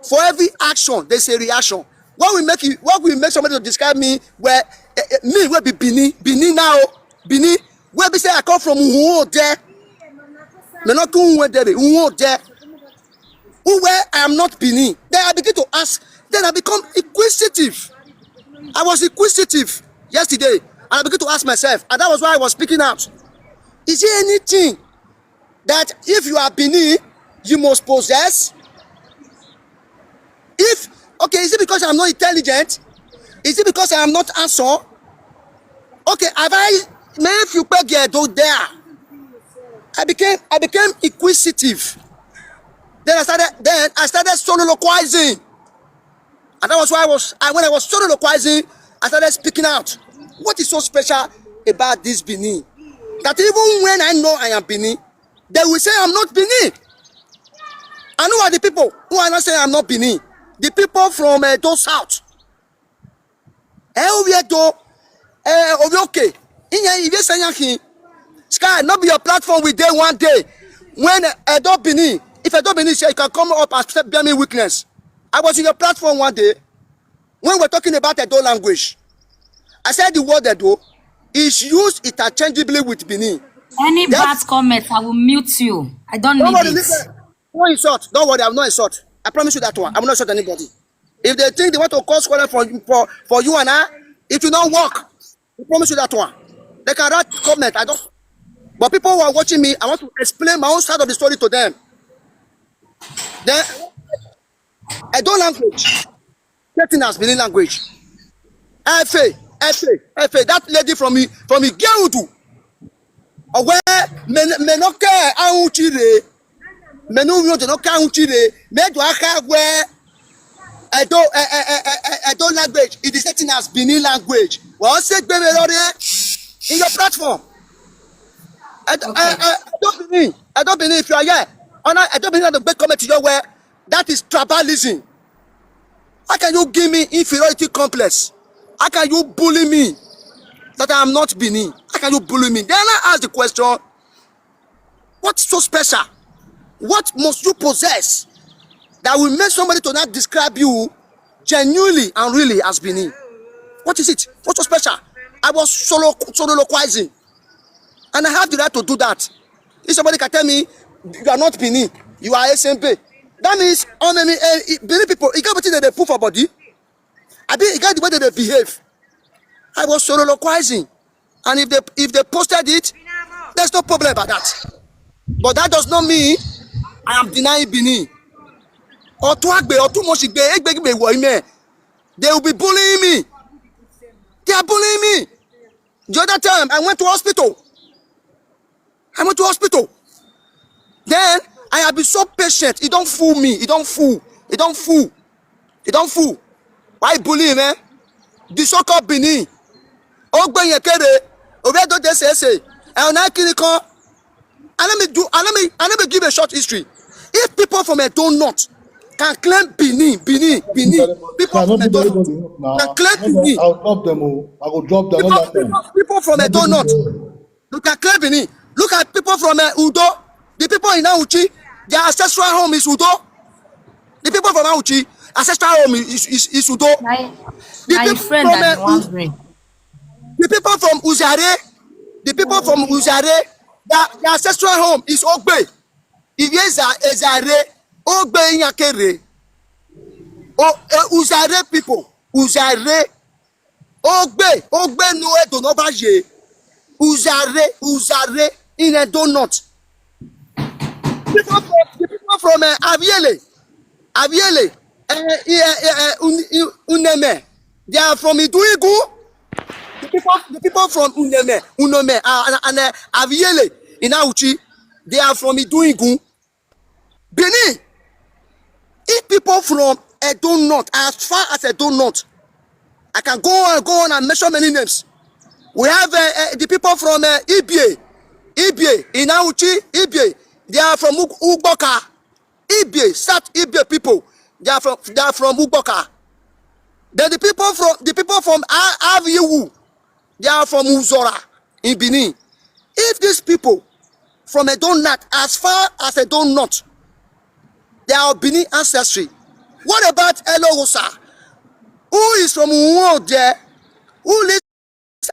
For every action, there's a reaction. What will make somebody to describe me where me will be Bini now, Bini, where be say I come from who there. Me not who there, where I am not Bini. Then I begin to ask, then I become inquisitive. I was inquisitive yesterday, and I began to ask myself, and that was why I was speaking out. Is there anything that if you are Bini, you must possess? Is it because I'm not intelligent? Is it because I am not handsome? Okay, if you get there, I became inquisitive. Then I started soliloquizing. And that was why when I was soliloquizing, I started speaking out. What is so special about this Bini? That even when I know I am Bini, they will say I'm not Bini. And who are the people who are not saying I'm not Bini? The people from those south. Okay. Sky, not be your platform with day one day. When Edo Bini, if Edo Bini say you can come up and bear me weakness. I was in your platform one day when we're talking about Edo language. I said the word Edo is used interchangeably with Bini. Any bad comment, I will mute you. I don't need it. Listen. No insult. Don't worry, I'm not insult. I promise you that one. I will not insult anybody. If they think they want to cause quarrel for you and I, it will not work. I promise you that one. They can write comment. I don't. But people who are watching me, I want to explain my own side of the story to them. Then Edo language. Getting has Bini language. Efe. That lady from Igeudu. Where menoke auchire. Menu no country. Made where Edo language. It is setting as Bini language. Well, say in your platform. I don't believe if you are here. I don't believe the big comment to your where that is tribalism. How can you give me inferiority complex? How can you bully me that I am not Bini? How can you bully me? Then I ask the question, what's so special? What must you possess that will make somebody to not describe you genuinely and really as Bini? What is it? What's so special? I was soliloquizing, and I have the right to do that. If somebody can tell me you are not Bini, you are SMP, that means how many Bini people? You got what they put for body. You got the way they behave. I was soliloquizing, and if they posted it, there's no problem about that. But that does not mean I am denying Bini. Or too much. They will be bullying me. They are bullying me. The other time I went to hospital. Then I have been so patient. It don't fool me. It don't fool. Why bullying, man? The so-called Bini. And let me give a short history. If people from Edo North can claim Bini, people from Edo North can claim Bini. I'll drop them. I will drop them. People from Edo North, you can claim Bini. Look at people from Udo. The people in Auchi, their ancestral home is Udo. The people from Auchi, ancestral home is Udo. My friend that wondering. The people from Uzare, their ancestral home is Ogbe. If yes, Ezare, Ogbe Nyakere. Uzare people, Uzare, Ogbe no Edo no baje. Uzare in Edo North. The people from Aviele, Uneme, they are from Iduigu. The people from Unome and Aviele in Auchi, they are from Iduigu. Bini, if people from Edo North, as far as Edo North, I can go on and mention many names. We have the people from Ibie in Auchi, Ibie. They are from Ugboka. Ibie, South Ibie people. They are from Ugboka. Then the people from Aviwu, they are from Uzora in Bini. If these people from Edo North, as far as Edo North, They are of Bini ancestry. What about Eloghosa, who is from Uwo there, who lives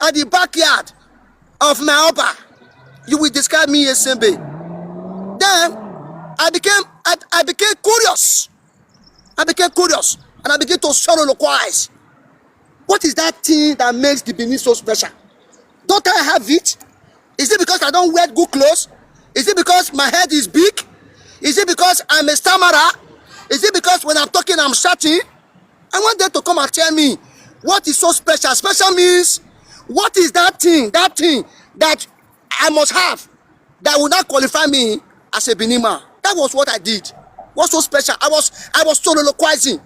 at the backyard of Maoba? You will describe me as Sembe. Then I became curious. I became curious and I began to soliloquize. What is that thing that makes the Benin so special? Don't I have it? Is it because I don't wear good clothes? Is it because my head is big? Is it because I'm a stammerer? Is it because when I'm talking I'm shouting? I want them to come and tell me what is so special. Special means what is that thing that I must have that will not qualify me as a Benin man. That was what I did. What's so special? I was soliloquizing.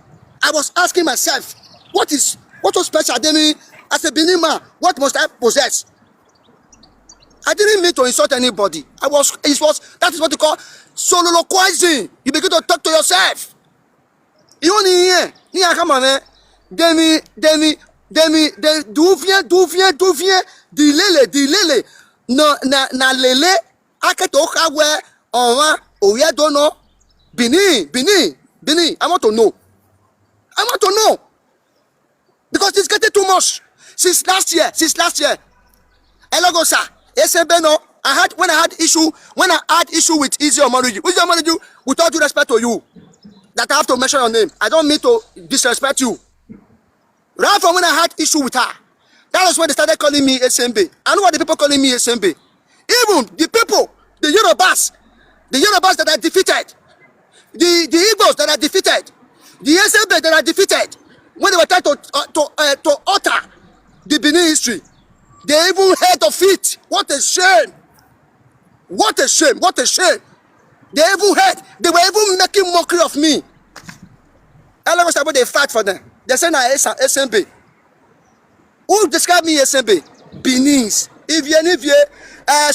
I was asking myself, what was special? As a Benin man, what must I possess? I didn't mean to insult anybody. That is what you call soliloquizing. You begin to talk to yourself. You only hear, come on, man. D'où vient, dilele, na lele, aketoka we, onwa, oye dono, Bini, I want to know. Because it's getting too much. Since last year, Eloghosa, Beno, when I had issue with Easy Omoruju, with all due respect to you, that I have to mention your name. I don't mean to disrespect you. Right from when I had issue with her, that was when they started calling me SMB. I know what the people calling me SMB. Even the people, the Yorubas that are defeated, the Igbos that are defeated, the SMB that are defeated, when they were trying to utter the Benin history, they even heard of it. What a shame! They even heard. They were even making mockery of me. Eloghosa, they fight for them. They say na SMB. Who describe me as SMB? Benins. If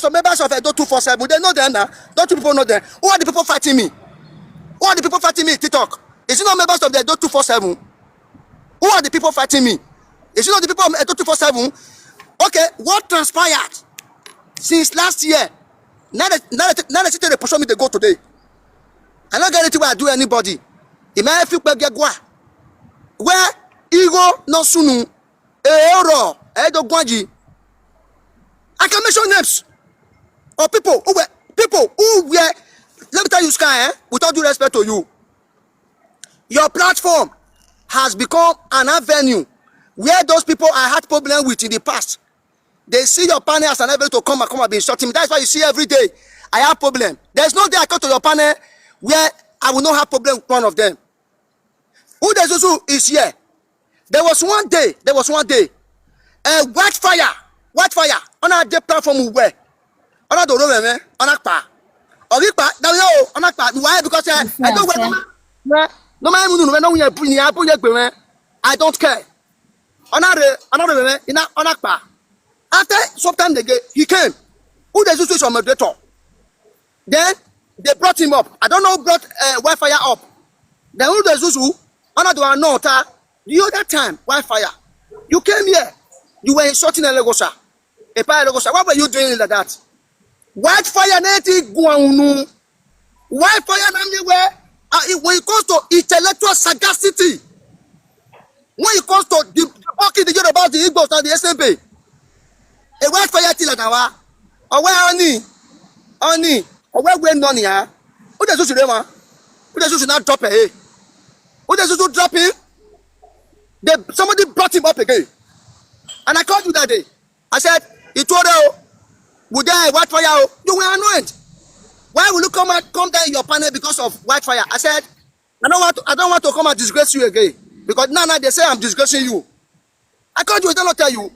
some members of Edo 247, they know them now. Don't you people know them? Who are the people fighting me? TikTok. Is it not members of the Edo 247? Who are the people fighting me? Is it not the people of Edo 247? Okay, what transpired since last year? Now they sit there and push me to go today. I don't get anything where I do anybody. It may feel where ego no sunu eoro edo gwaji. I can mention names of people who were. Let me tell you, Sky, with all due respect to you, your platform has become an avenue where those people I had problem with in the past, they see your panel as an avenue to come and be insulting me. That's why you see every day I have problem. There's no day I come to your panel where I will not have problem with one of them. Who the Zuzu is here? There was one day, white fire on our day platform where on our door, on our pa. Or we pa, now on our pa. Why? Because I don't I don't care. On our pa. After some time he came. Who the Zuzu is your moderator? Then they brought him up. I don't know who brought white fire up. Then who the Zuzu? The other time, wildfire, you came here, you were insulting Eloghosa. What were you doing like that? Wildfire, when it comes to intellectual sagacity, when it comes to talking to you about the Igbos and the SMB, a wildfire till an hour, or where only, or where we're none here, who does you not drop a hey? Who does you drop him? Somebody brought him up again. And I called you that day. I said, Tori, would there white fire? You were annoyed. Why will you come down in your panel because of white fire? I said, I don't want to come and disgrace you again. Because now they say I'm disgracing you. I called you, I did not tell you.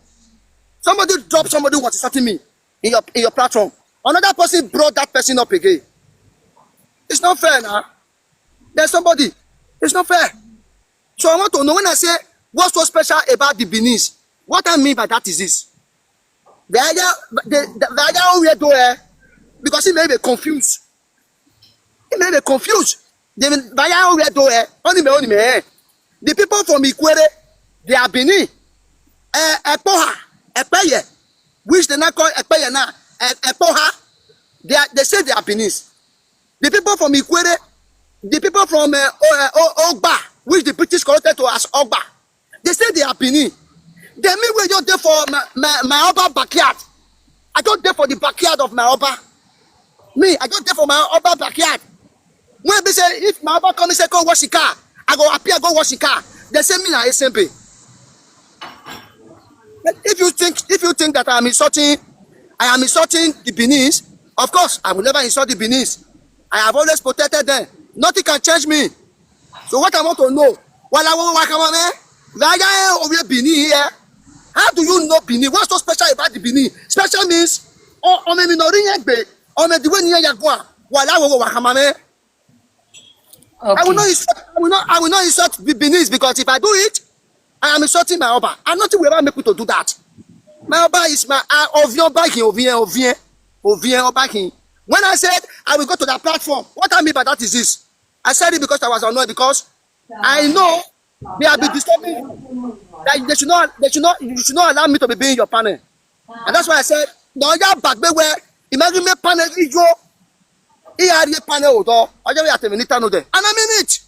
Somebody dropped somebody who was insulting me in your platform. Another person brought that person up again. It's not fair now. There's somebody. It's not fair. So I want to know, when I say what's so special about the Benins, what I mean by that is this. Because he may be confused. The people from Ikwere, they are Bini. Which they not call Epeye now. They say they are Benins. The people from Ikwere, the people from Ogba, which the British corrected to as Ogba, they say they are Bini. They mean we just there for my Oba backyard. I don't there for the backyard of my Oba. Me, I don't there for my Oba backyard. When they say if my Oba come and say go wash the car, I go appear go wash the car. They say me na SMP. If you think that I am insulting the Benins, of course I will never insult the Benins. I have always protected them. Nothing can change me. So what I want to know, Bini here. How do you know Bini? What's so special about the Bini? Special means the I will not insult the Benis because if I do it, I am insulting my Oba. And nothing will ever make me to do that. My Oba is my Ovien. When I said I will go to that platform, what I mean by that is this. I said it because I was annoyed because I know they have been disturbing. That you should not allow me to be being your panel. And that's why I said, no, you're back where imagine me panel is your panel and I mean it.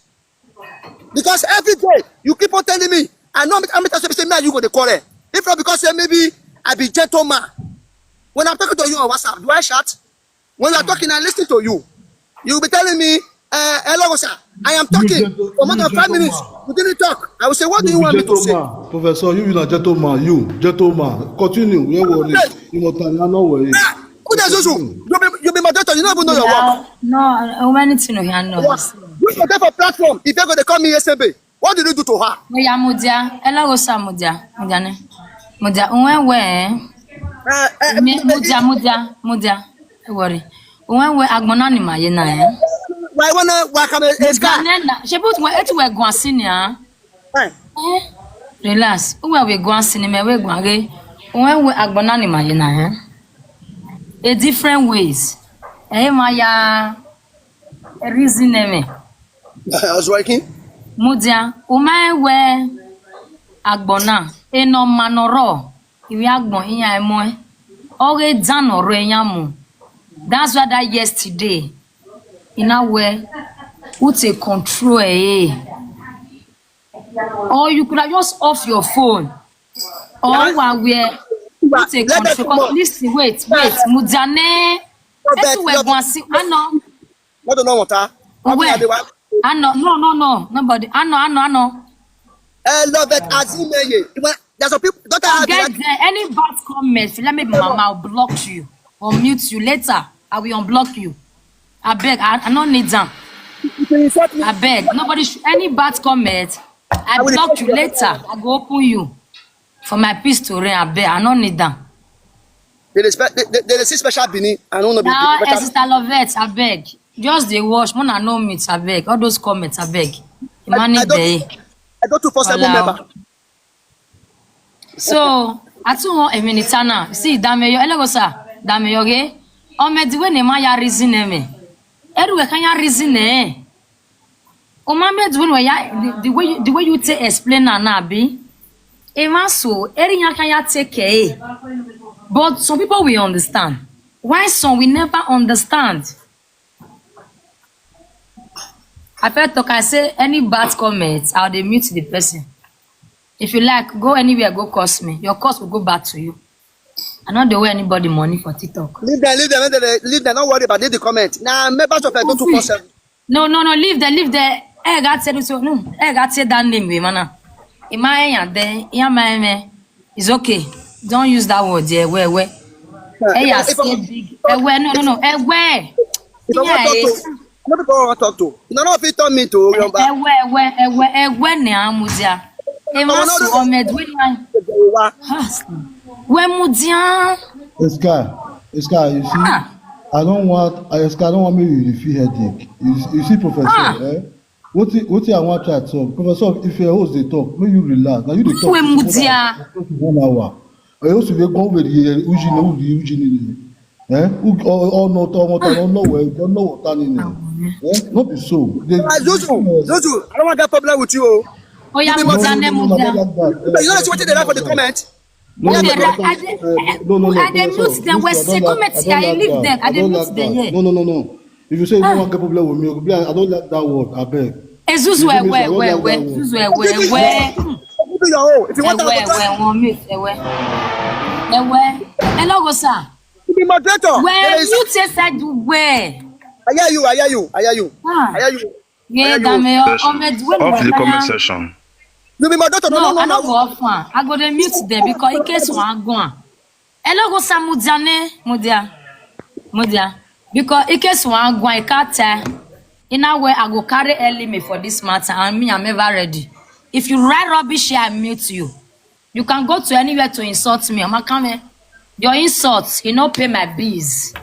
Because every day you keep on telling me, I know I'm saying you go to quarrel. If not because maybe I be gentleman. When I'm talking to you on WhatsApp, do I shout? When you're talking, I listen to you. You'll be telling me, Eloghosa, I am talking for more than 5 minutes. You didn't talk. I will say, what do you want me to say? Professor, you are gentleman. Gentleman. Continue. You no worry. Who does you be moderator? You don't even know your work. No, I want to know here. No. You for there for platform. If you're going to call me SMB, what did you do to her? Yeah, Mudia. Eloghosa Mudia. Mudia. Mudia. Worry. When we agbonani ma ye na eh. Why wanna work on a she put we etu we gwan senior. Relax. We gwan senior we gwan ge. When we agbonani ma ye na eh. A different ways. Eh ma ya reason me. I was working. Mudia, o ma we agbona e no manoro. Iwi agbon iya emo e. Ore dan oro eyan mu. That's why that yesterday, in a way, who take control, or you could have just off your phone, or while we're who take control. Listen, wait, Mudane, let's wear one. I know. I don't know what I know, no, nobody. I know. I love it as there's some people don't have any bad comments. Let me, Mama, I'll block you or mute you later. I will unblock you. I beg. I don't need them. I beg. Nobody should any bad comment. I block you later. I go open you for my peace to reign. I beg. I don't need them. There is special Bini. I don't know. Now, Sister Lovette, I beg. Just the wash. When I know me, I beg. All those comments, I beg. I go to 47 member. So, I told a minute now. See, Dameyo, Eloghosa, Dameyo, okay? O me di we ne ma ya reason me. Everywhere can ya reason eh. O ma me di we ya the way you take explain na be. E ma so eri ya can ya take eh. But some people will understand. Why some we never understand? I felt talk I say any bad comments, I'll mute the person. If you like, go anywhere, go curse me. Your curse will go back to you. I don't owe anybody money for TikTok. Leave them. Don't worry about the comment. Now, members of go to concern. No. Leave there. I got said so. No, I got said that name, man. In my there, it's okay. Don't use that word there. Where? Hey, I said big. Where? No. Where? No people want to talk to. You don't know if you told me to. Where? Ne amudia. E ma so o medwe nan. When Mudia, Eska, you see, I don't want me to feel headache. You see, Professor, what I want to talk, Professor, if your host they talk, may you relax. Now you they talk. When Mudia, 1 hour. I also be going with the Eugene, or not, don't know what in there. Not be so. Those, I don't want that problem with you. Oh, yeah, Mudia. You know what they like for the comment? No. I didn't mute them. Where say comments here? I leave them. I didn't mute them here. No. If you say you don't want get problem with me, I don't like that word. I beg. Ezuzu You give me say I ewe don't ewe like ewe that word. Ezuzu ewe ewe Do your own. If you want to ewe won mute ewe Eloghosa. be moderator. Where mute said where? I hear you. I hear you. I hear you. I hear you. Yeah, Dameyo. Off the comment section. You be moderator. No, I don't go off one. I go to mute them because in case one go on. Eloghosa mudia. Because in case one go, I can't tell. In a way, I go carry early me for this matter, and me, I'm ever ready. If you write rubbish here, I mute you. You can go to anywhere to insult me. I'm coming. Your insults, you know, pay my bills.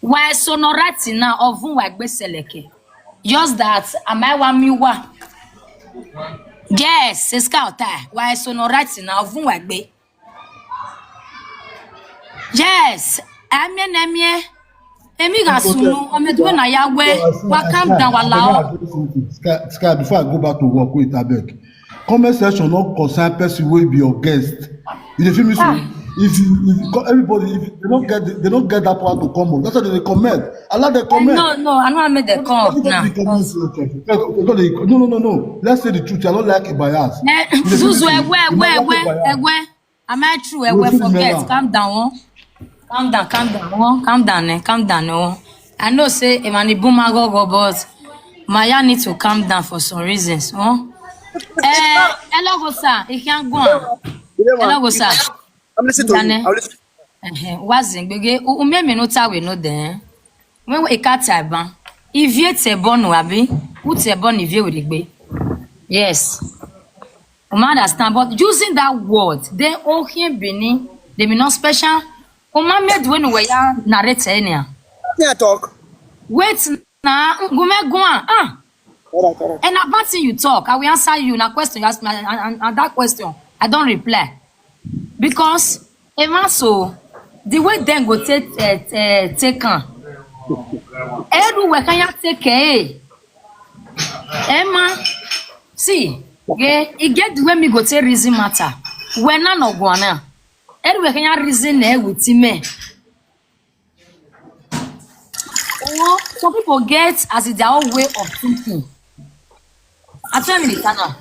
Why sonorati now of whom I seleke? Just that, am I one me wa? Yes, it's scout. Why sonorati now of whom I be? Yes, I mean, Emi ga sunu, omeduwe na yawe, wa calm down walao. Sky, before I go back to work, wait, I beg. Comment section not concern person will be your guest. You feel me? If everybody, if they don't get that part to come on. That's why they comment. Allow them comment. No, I don't make the come now. No. Let's say the truth. I don't like it bias. Zuzu, ewe. Am I true? Ewe, forget. Calm down. Calm down. I know say Emani Buma go, but Maya need to calm down for some reasons. Eloghosa, you can't go on. Eloghosa. I'm listening to you. I'll listen. Wazing, bege, umeme no ta we no den. When we kata ban, ivie te bon wabi, who te bon ivie we gbe. Yes. Understand, but using that word, they all here Bini, they be not special. Made when we are narrate enia. Yeah, talk. Wait na gume gwan. All right. And about you talk, I will answer you na question you ask me, and that question I don't reply. Because so the way then go take on. Everywhere can you take Emma, see, yeah, it get the way me go take reason matter. When none of one. Everywhere can you reason with me. Oh, some people get as their own way of thinking. I tell me now.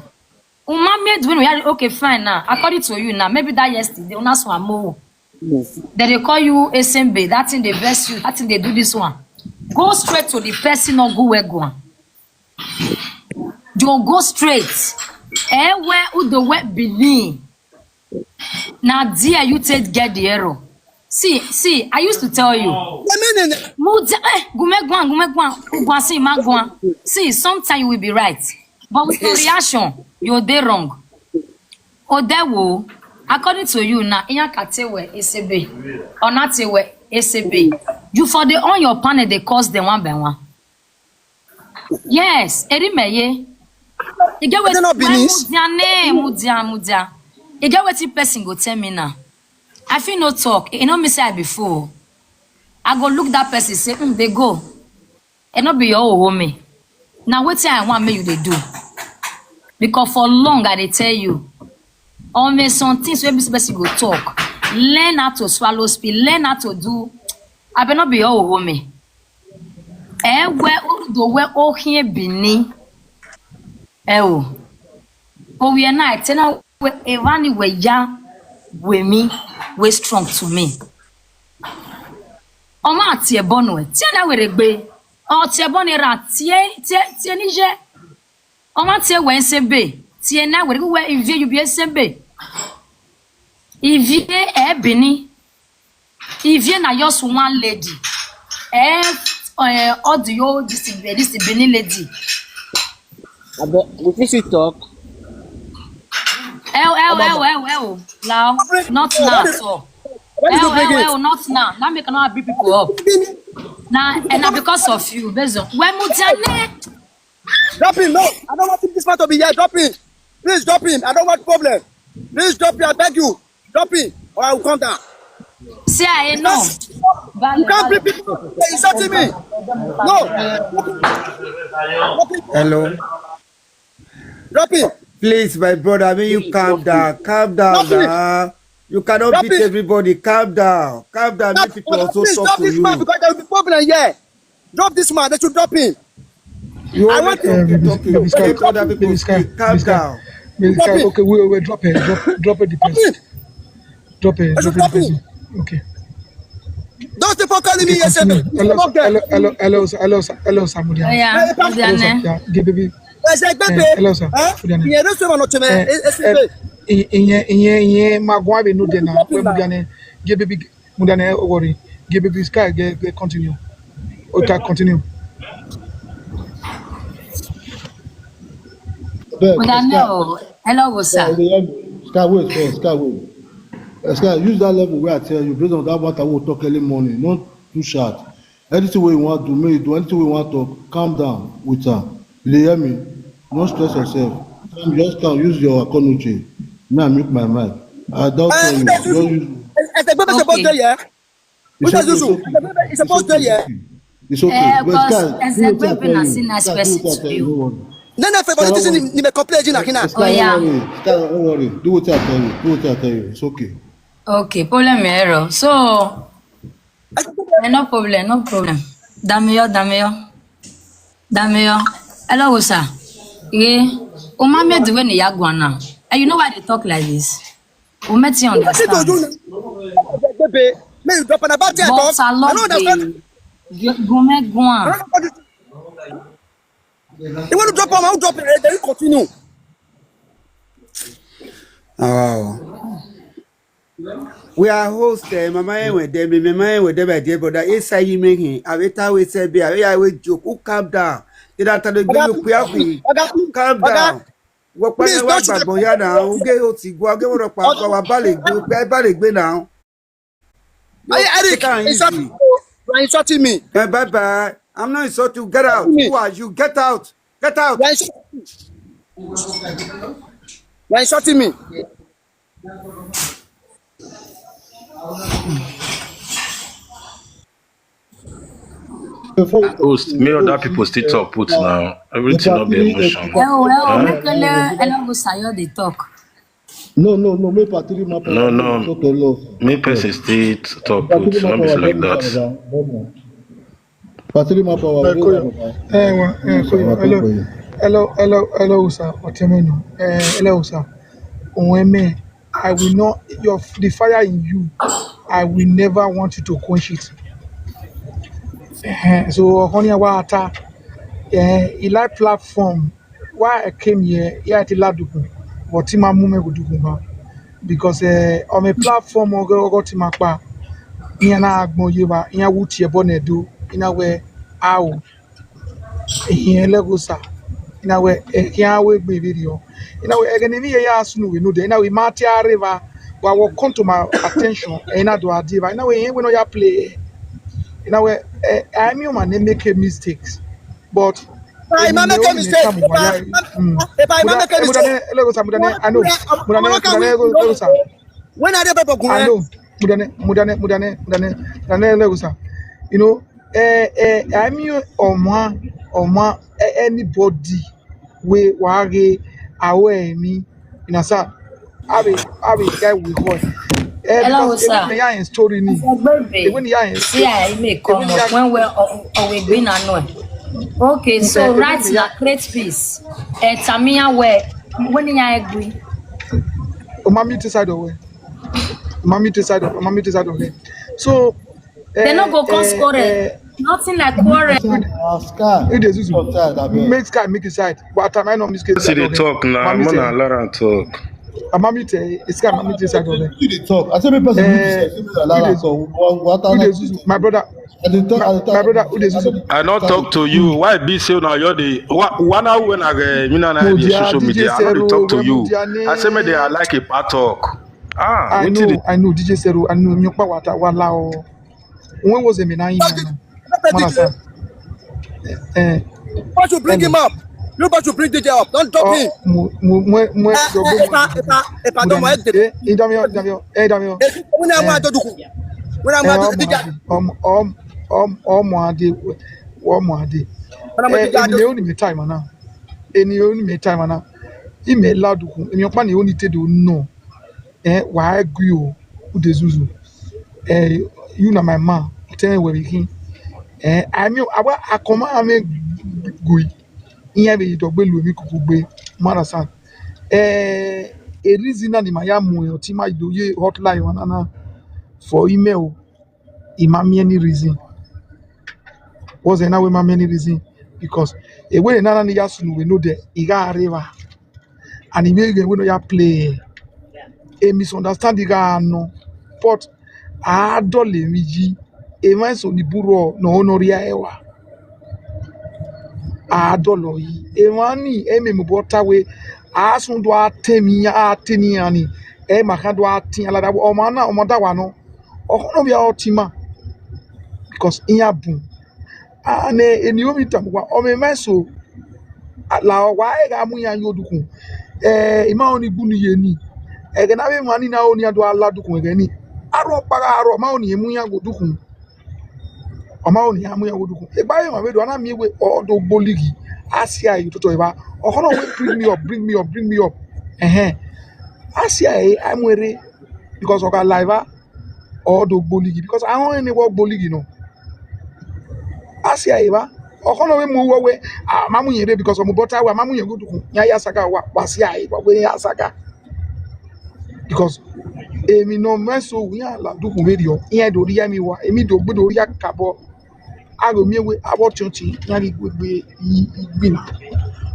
Made when we are okay, fine now. According to you now, maybe that yesterday, that's one more. Then they call you SMB, that thing they verse you, that thing they do this one. Go straight to the person or go where go. You go straight. Where would the word Bini? Now, dear, you take get the error. See, I used to tell you. See, sometimes you will be right. But with your reaction, you're there wrong. Or there will, according to you, now, in your category, SB, or not SB, you for the on your panel, they cost them one by one. Yes, Erimeye. You get what Mudia. You get what person go tell me now. I feel no talk. You know me say before. I go look that person say, they go. And not be your homie. Now what I want me you they do. Because for long I they tell you. Or me some things where this person go talk. Learn how to swallow speed. Learn how to do. I better not be your homie. Where the where all here Bini. Oh we are not tell Evani we ya with me, we strong to me. Oma tie bono e tie na were gbe. O tie bono ra tie ni je. Oma tie we nsembe. Tie na were we ivie you be nsembe. Ivie Bini. Ivie na just one lady. Audio this Bini lady. We should talk. Now, not now, so. Not now. Now make another big people up. Now, and now because of you, Bezo. When Mujane. Drop him, no. I don't want this man to be here. Drop him. Please drop him. I don't want problem. Please drop him. I beg you. Drop him, or I will come down. See, I know. You can't bring people insulting me. No. Hello. Drop him. Please, my brother, you calm down. Calm down now. You cannot beat everybody. Calm down. Make people also talk to you. Man because there will be problem here. Drop this man. They should drop him. You I only want talk, to. talk, you take other people speak. Calm down. Okay, we drop it. Drop it, the Drop person. him. Drop it, They should drop it, the drop him. person. Okay. Those people calling me Okay, yesterday. continue. Hello, Samudia. Oya, Hello, Odiane. sir. Yeah, give baby. Ẹsẹ̀ gbẹ́gbẹ́. Hello, sir. Fudiane. Ìyẹn ló ṣe wọn ọ̀tún mẹ́. Ẹsẹ̀ gbẹ́. Ìyẹn magwa be no dena. We Mudiane. Give baby. Mudiane, worry. Give baby sky. Get continue. Okay, continue. Odiane o, Eloghosa. Sky, wait first. Sky, wait. Sky, use that level where I tell you, based on that what I will talk early morning, not too short. Anything you want to make do, anything you want to calm down with her. You hear me? Don't stress yourself. Just calm, use your economy. Me, I mute my mic. I don't tell you. Just use. Ẹsẹ̀ gbẹ́gbẹ́ ṣe bọ́ dé yẹ. Who does this? It's supposed to yeah. It's okay. Because Sky, as do a what I baby tell na you. sin na Sky, do what I specific tell to you. you. Don't worry. None of everybody this ni me complain na kina. Sky, yeah. don't worry. Sky, don't worry. Do what I tell you. Do what I tell you. It's okay. Okay, problem error. So, no problem. Dameyo. Eloghosa. O ma me do ni yagwa now. And you know why they talk like this? O met you understand. May you drop an about it. But I love the Gomegwan. You want to drop him? I'll drop it. Then you continue. Oh. We are hosted. Mama with them. Mama with them. Dear brother, it's how you make him. I wait. I wait. Say, be. I wait. Joke. Who calm down? Did I tell you? Calm down. What part of what bad boy now? Who get out? Go get what up? Go ballet. Go now. Eric, you're insulting me. Bye. I'm not insulting you. Get out. Who are you? Get out. Get out. You're insulting me. Host, me other people still talk put now. Everything not be emotion. Make Eloghosa you dey talk. No. Me patri ma. No. Me person still talk put. Not be like that. Patri ma power. Hello, sir. Otemeno. Hello, sir. Onweme, I will not the fire in you. I will never want you to quench it. So honey water Eli platform why I came here at Laduku but Tima Mume would do because on a platform or go Timakba Iana Agmo Yuba in a wood your bonnet do in a way ow in Eloghosa in a way a video in a way again we know then we Martia River will come to my attention and I do a diva in a way we know you play. In a way, I'm human, they make mistakes, but I make a mistake. If I make a mistake, I know. When I know. You know, I'm you or anybody we wage away me in a sa. I be guy with what. Eloghosa. Story ni. See, I may come up when we been annoyed. Okay, so right now, create peace. Tamia, where when you agree. Mommy decide away. So they not go cause quarrel. Nothing like quarrel. Make Sky make decide. But I not miscase. See the talk now. I'm gonna let her talk. Mommy say it's Sky. Mommy decide away. Talk. I say me person my brother. My brother, I not talk to you. Why be say now you're the one hour when I the social media. I not talk to you. I say me they are like a part talk. I know DJ Seru. I know Nyokpa Wata Walao. When was it? Why you bring him up? You about to bring DJ up. Don't drop him. If I don't mind it. When I want to do. When I want to do time now. Any time now. He may loud in your money only to do no. Why agree with the Zuzu? You know my man. Tell me where he I mean aba akoma ame gui iya be to gbe lu mi kuku gbe marasan a reason na ni maya mu e ti ma do ye hotline wana na for email imami any reason was there now we many reason because a way nana ni yasunu we know the iga river and email we no ya play a misunderstanding ga no but a dole miji e ma so ni buro no honoria ewa a dolo yi e ma ni e me bota we a sun do atemi ateni ani e ma ka do atin ala da o ma na o mo da wa no o no bia o tima because iya bun and eni o mi tamwa o me so la wa e ga mu yan yodukun ima oni bunu ye ni e ga na be mani na oni ado ala dukun e ni aro para aro ma oni emu yan godukun o ma oni amu yan godukun e gba ye ma be do na mi we odo boligi asia yi toto e ba o kono we bring me up asia e amwere because o ga live odo boligi because I want any work boligi no asia e ba okono we mu wo we mamu yere because omo bota wa mamu yere godukun ya ya saka wa asia e ba we ya saka because emi no meso we ala dukun radio yen do ri mi wa emi do gbodo ri akabo aro mi we abo tunti yan ri gbegbe igbina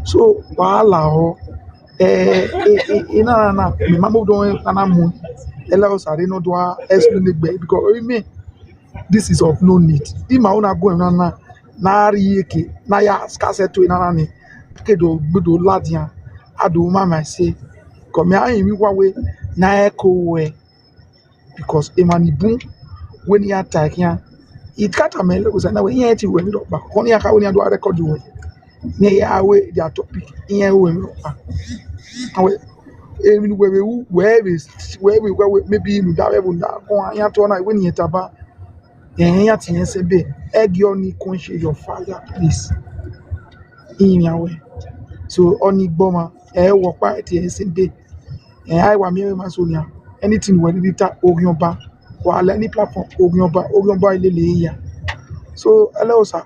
so wahala o ina na mi mamu do na mu Eloghosa no do explain gbe because me this is of no need ima una go na ri eke na ya scarcity to na ni kedo gbodo ladian ado mama say come ayin mi wa we na echo we because emanibun when you attack here it can't amel was na we here ti we mi do pa kon ya ka we do record we ne ya we their topic here we mi do pa awe emi we maybe you da we na kon ya to na we ni etaba ya tin se be egg your ni kon share your fire please in your way so oni gboma wo pa ti se be I wa mi ma so nia anything we need ta Orionba or any platform Orionba ilele ya so Eloghosa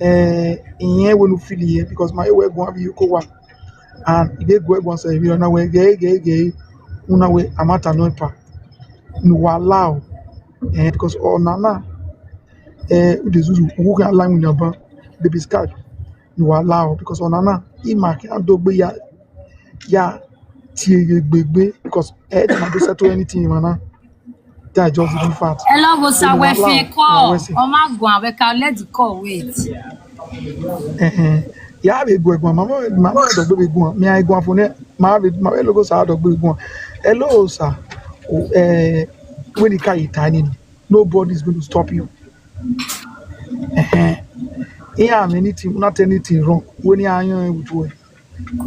iyen we no feel here because my we go have you ko wa and e dey go egbon say we na we ge una we amata no pa no allow because nana we dey zuzu who can align with your ban baby sky no allow because nana e ma kan do gbe ya tie gbegbe because na dey settle anything mana that just the fact Eloghosa we fi call o ma gun we can let the call wait ya be go egbon mama do gbe egbon mi ai gun fun ne ma Eloghosa do gbe egbon Eloghosa when you carry tiny nobody is going to stop you here anything not anything wrong when you are with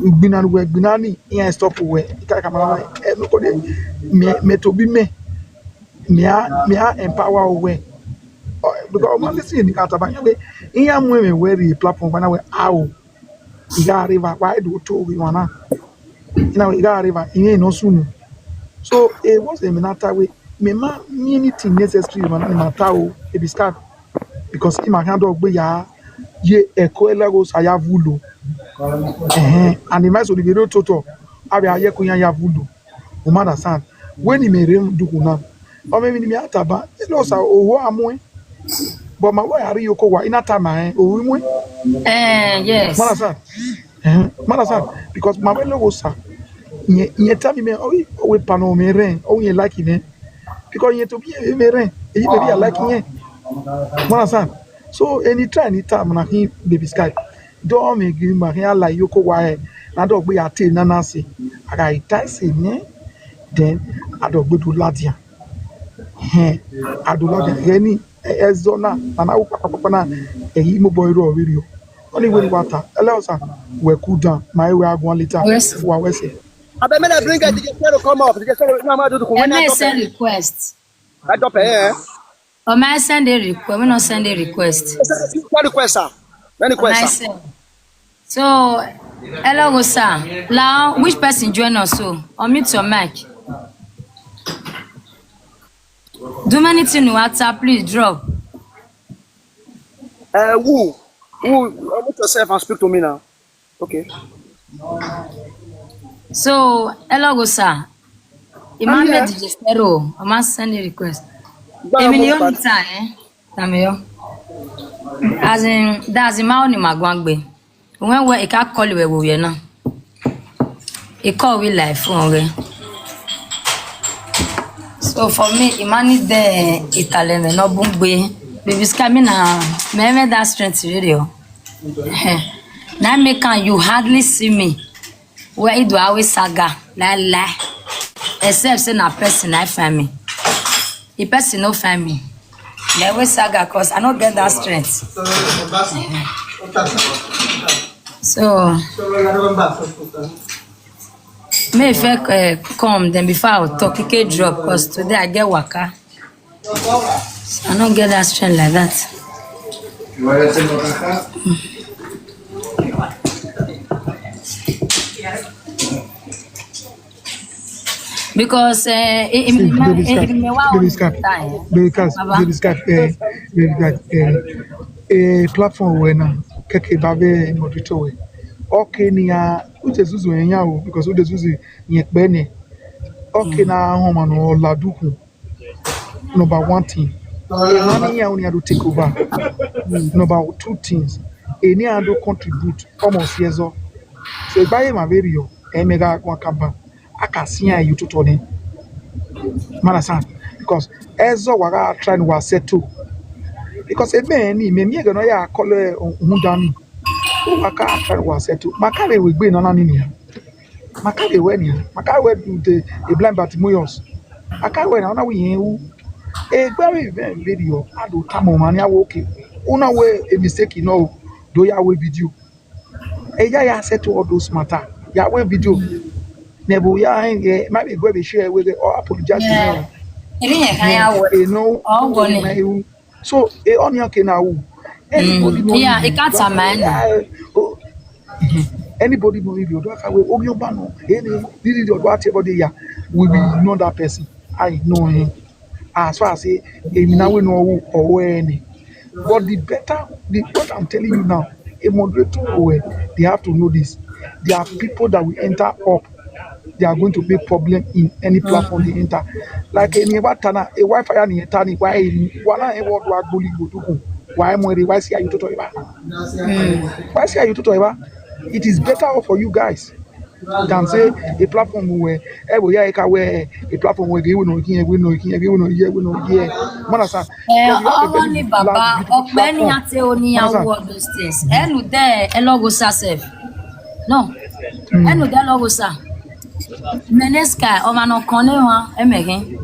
we gbina ni here stop we ka kamara nobody me to be me empower we because man listen ni kata ba we here mo me we platform na we how you got river why do to we wana you got river in no sunu so it was a minata we me ma anything necessary man matter o e be start because him can do gbe ya ye eko Eloghosa ya vulo and the maso the video toto abi aye ko yan ya vulo o ma understand when he mere duku na o me mi ataba Eloghosa owo amu but ma wa ari yoko wa ina tama o mu yes understand because ma Eloghosa ye tell me oh we pano me ren oh ye like it because ye to be me ren e be like it understand so any time na him baby sky do me give ma here like yoko wa na do gbe ate na na se aga itaise ne then ado gbe do ladia ado ladia ni ezona na wo papa na eyi mo boy ro video only when water Eloghosa we cool down my we agun later for we say I may bring a DJ to come up. DJ no ma do when I send request I drop here. o ma send a request we no send a request What request sir? Any request? So Eloghosa now which person join us so unmute your mic do anything no WhatsApp please drop Who? Unmute yourself and speak to me now. Okay. So, Eloghosa, I'm Imam here. Digestero, I must send a request. Go and move back. Emilionita, Tameyo. As in, that's Imam Magwangbe. When we can call you, we are now. A call we life from. So for me, Imani de Italian, no bungwe. Baby Scamina, maybe that strength video. Now make you hardly see me. Where it do always saga, la. Except say na person I find me. The person no find me. They always saga cause I don't get that strength. So may if I come then before I will talk, it can drop cause today I get waka. So I don't get that strength like that. Because Baby platform when keke babe moderator we. Okay niya ujezuzu enya o because ujezuzu yekpe ne. Okay na homa no laduku. Number one thing. Money ya only to take over. Number two things. Any do contribute almost years old. So buy my video emega wakaba. Akasia you to Tony. Manasan because ezo waga trying to settle because e ben ni me miege no ya akole hundani waka trying to settle makare we gbe no na ni makare we ni makare we do the blind Bartimaeus makare we na we yen wu e very video ado tamo mani awo okay una we a mistake no do ya we video e ya settle all those matter ya we video never ya might be go be share with or apologize to me. So on your now anybody know yeah, it can't man. Anybody know if you don't have oh your bano this is your whatever ya we will know that person. I know him. As far as say now we know or any. But what I'm telling you now, a moderator they have to know this. There are people that will enter up. They are going to make problem in any platform they enter. Like any watana, a Wi-Fi and etani, why one a word work bully go to why why see you to Toiba? Why see you to Toiba? It is better for you guys than say a platform where a platform where we know here. Manasa. Only Baba, many at the only those things. And there, Eloghosa self. No, and with Eloghosa. Meneska omano konewa emege.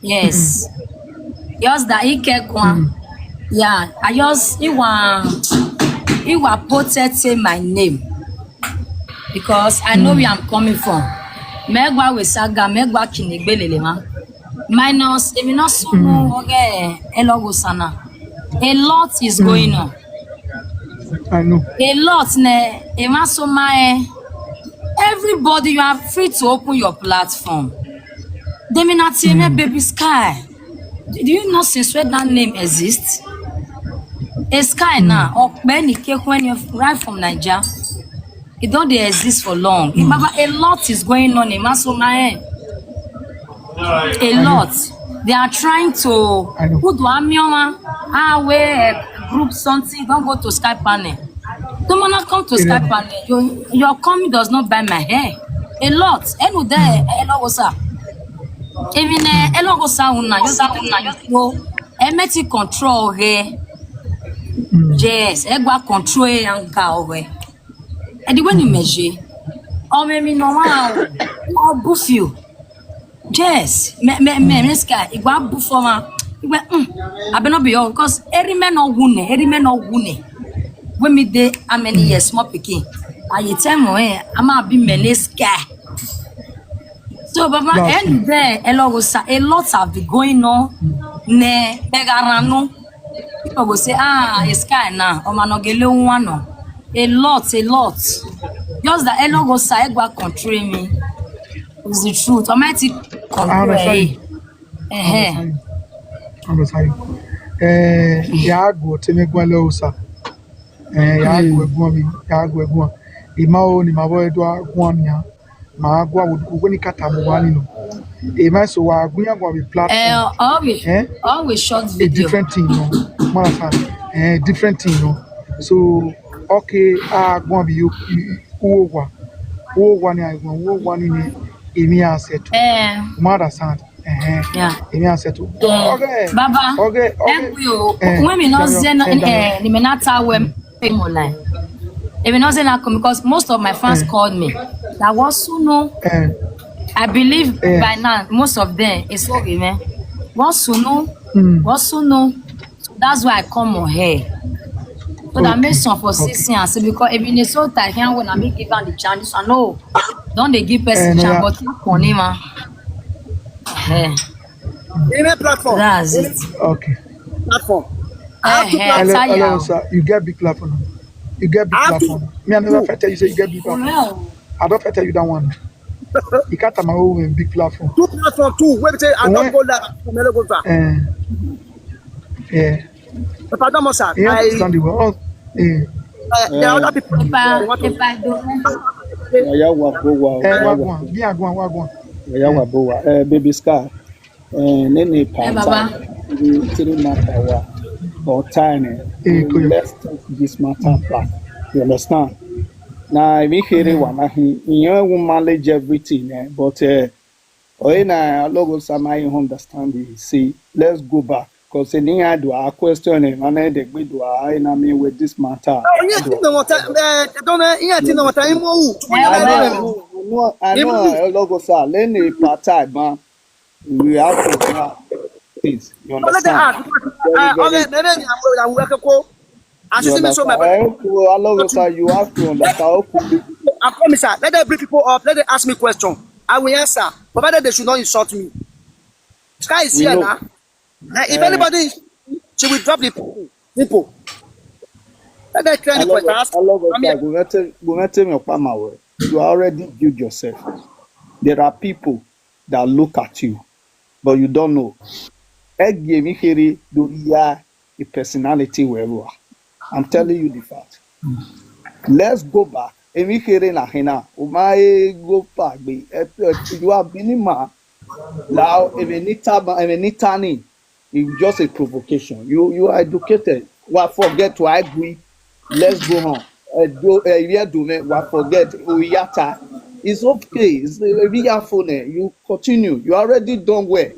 Yes. Just that he one. Yeah, I just he was protecting my name because I know where I'm coming from. Megwa we saga megwa kinigbelele ma. Minus if you not so okay Eloghosa na. A lot is going on. I know. A lot ne emasoma everybody, you are free to open your platform. They may not say baby Sky. Do you know since when that name exists? A Sky now, or many when you're right from Nigeria, it don't exist for long. A lot is going on in Masoma. A lot. They are trying to put group something, don't go to Skype panel. Don't wanna come to Skype panel. Your coming does not buy my hair. A lot. Enu there, Eloghosa. Even Eloghosa una, just go. Emeti control he. Yes, egwa control and go away. And the when you measure, or maybe no one, or buff you. Yes, me sky. Igwa buffoma. I be not be all because every man or wune. When me dey how many years small pikin I tell me I'm be meneska. So Baba and there Eloghosa a lot have been going on ne begarano. People go say it's Sky now o manogele one no. A lot. Just the Eloghosa egwa control me. Is the truth. I might control. I'm sorry. ya go teme gwa Eloghosa ya go egwon mi ya go egwon ima o ni ma bo edo agwon mi ha ma agwa wo ni kata mo wa ni no ima so wa agwon ya gwa be platform always short a video. different thing no different thing no so okay agwon bi wo wa ni agwon wo wa ni emi aseto ma understand Yeah. emi aseto okay Baba, okay when me not say the menata when people like. If not say that because most of my fans called me. That was so no. I believe by now most of them is okay, man. What's so no? So that's why I come on here. So that makes some for 6 years. Because if in a so tight here when I be given the chance, I know don't they give person chance, but keep on him, man. In a platform. That's it. Okay. Platform. I have two platforms. Eloghosa, you get big platform. You get big platform. Me, I never tell you say you get big platform. I don't tell you that one. You can't have my own big platform. Two platform too. Where say I don't go live from Eloghosa. Yeah. If I don't must have, You understand the word. there are other people. If I don't Wagwan. Baby Scar. Nene Baba. Panta. Tiri Matawa. Or Tiny. Let's take this matter back. You understand? Now, if you hear one, you won't manage everything, but when Eloghosa might understand it, see, let's go back. Because any I do a question and I do I mean with this matter. Oh, yes, you know what I know Eloghosa, let me part time, man. We have to have things. You understand? Eloghosa, you have to understand. I promise, let them bring people up, let them ask me questions. I will answer, provided they should not insult me. Sky is here now. If anybody, she will drop the people. Let them try the question. You already built yourself. There are people that look at you, but you don't know. A personality wherever. I'm telling you the fact. Let's go back. You are Bini. Now, it's just a provocation. You are educated. What forget to agree? Let's go on. Forget. It's okay. You continue. You already done well.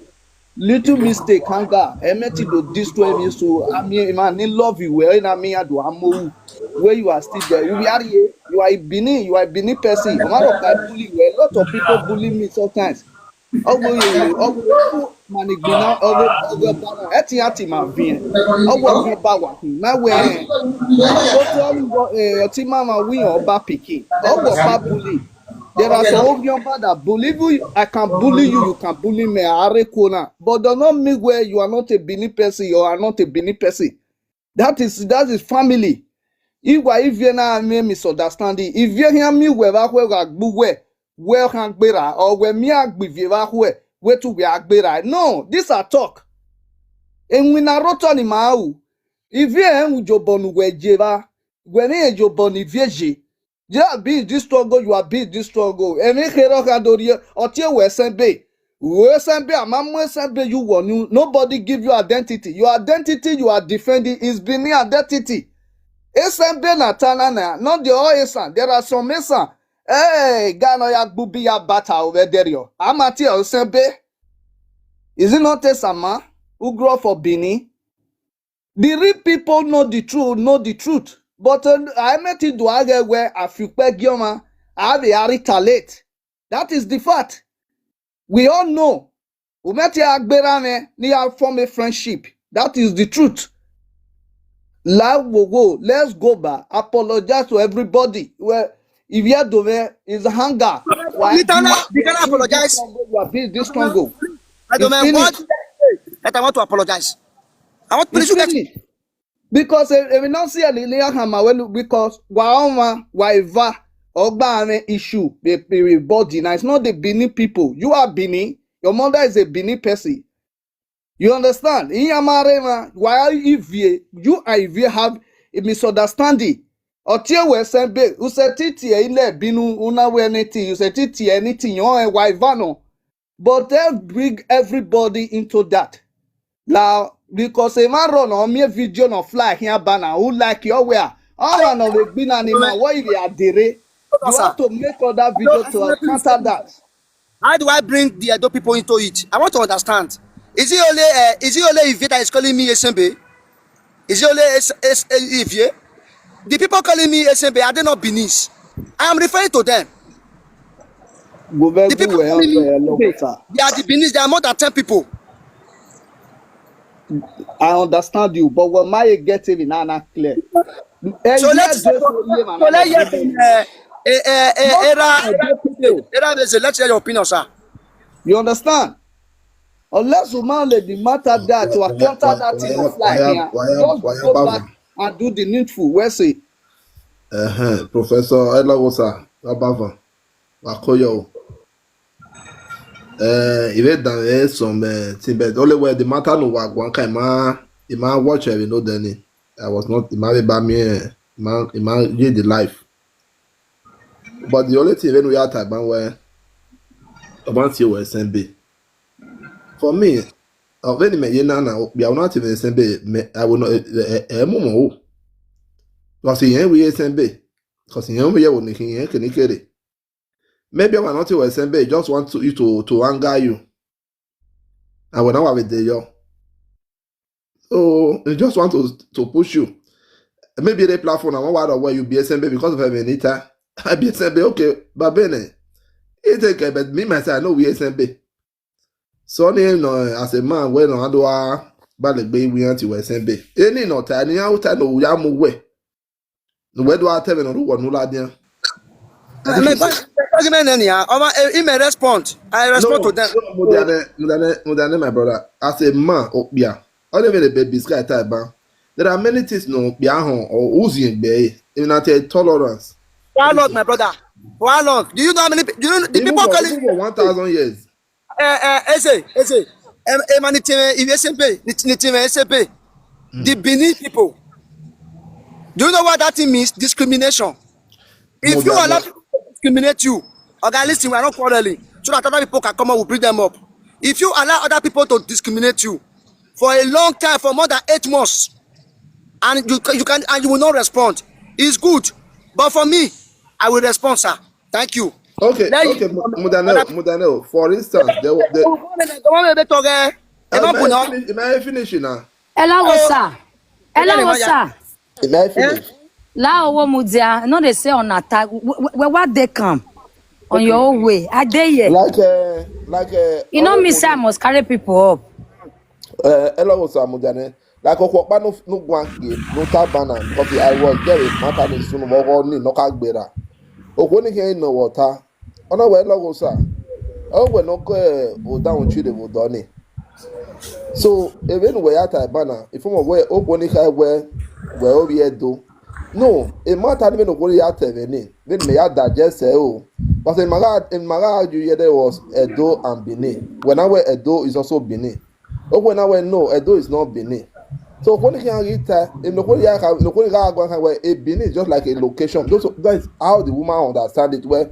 Little mistake, anger, empty to destroy me. So I mean, man, in love you. Where you are still there. You are here. You are a Bini. You are a Bini person. A lot of people bully me sometimes. Manigbina eti ma vien owo ba wa na we oti mama win oba pikin owo ba bully. There are some of you that bully you. I can bully you, you can bully me. But do not mean where you are not a Bini person, you are not a Bini person. That is family. If you na me misunderstanding, if you hear me where hangbera or where me agbiviva where to be agbera. No, these are talk. And we na roto ni mau. If you ujobonu wejeva, when you ujobonu vieji, you are being this struggle, you are being this struggle. And we hero kadoria or tie wesenbe. Wesenbe amamu wesenbe you want you. Nobody give you identity. Your identity you are defending is being identity. Esenbe na tanana, not the all esan. There are some esan. Hey, Gano ya bubi ya bata over there. Amati Osembe. Is it not a Sama who grew up for Bini? The real people know the truth. But I met it do where I feel Gioma have a retaliate. That is the fact. We all know. Umeti Agberame near form a friendship. That is the truth. Life will go. Let's go back. Apologize to everybody. Well, if you are doing is hunger, why you can apologize? You are being this struggle. I don't know what. I want to apologize. I want to get because we not see a Lilian because waiva or issue the body. Now it's not the Bini people. You are Bini. Your mother is a Bini person. You understand? In Yamarema, why if you have a misunderstanding? Or tear we send be you say titi ile binu una we anything you say titi anything you want why vano. But they bring everybody into that. Now, because a man run on me video no fly here banner who like your wear. All of the bin animal, why they are dere. You have to make other video to counter that. How do I bring the Edo people into it? I want to understand. Is it only Ivie that is calling me SMB? Is it only Ivie? The people calling me SMB, are they not Benins? I am referring to them. The people calling me SMB, they are the Benins, there are more than 10 people. I understand you, but when my get it not clear. So let's hear your opinion, sir. You understand? Unless you man let the matter that to counter that thing of like here, just go back and do the needful. Where say? Professor Eloghosa, Abava, Wakoyo. Even done some Tibet. Only where the matter no work one kind man, the man watch every no Danny. I was not married by me, man, the life. But the only thing when we are type man where about you were SMB. For me, when me yena we are not even SMB. I will not momo. Because here we SMB. Because here we are only here can carry. Maybe I will not even SMB. Just want you to anger you. I will not have it there. So I just want to push you. Maybe the platform I want where you be SMB because of Ebenita. I be SMB okay, but Bene. It's okay, but me myself I know we SMB. So as a man when I do bad baby we want to SMB. Any no tiny out I know we are move. No where do I tell you no one no ladia. I may respond. I respond to them. No, my brother. As a man, yeah. All the baby sky type. There are many things no biahon or oozing bay. Even at a tolerance. For how long, my brother? For how long? Do you know how many? Do you know the people calling for 1,000 years? The Bini people. Do you know what that thing means? Discrimination. If you allow people to discriminate you, okay, listen, we are not quarreling, so that other people can come up, we'll bring them up. If you allow other people to discriminate you for a long time, for more than 8 months, and you will not respond, it's good. But for me, I will respond, sir. Thank you. Okay, Mudanel. For instance, am I finishing now? Eloghosa. Am I finished? La owo mudia, no they say on attack. What they come on your own way? Are they here? You know me say I must carry people up. Eloghosa Mudane. Like okwa no gwanke no tabana because I was there with matter ni sunu mo ni no ka gbera. Okwo ni ke no water. Ona we Eloghosa. O we no ko o down chi de wo doni. So even we at bana if mo we okwo ni ka we obi edo. No, it matter even no go at even me ya digest o. But in Maga you there was Edo and Bini. When I wear Edo is also Bini. Oh when I wear no Edo is not Bini. So when you can get in the where a Bini is just like a location. That's how the woman understand it. Where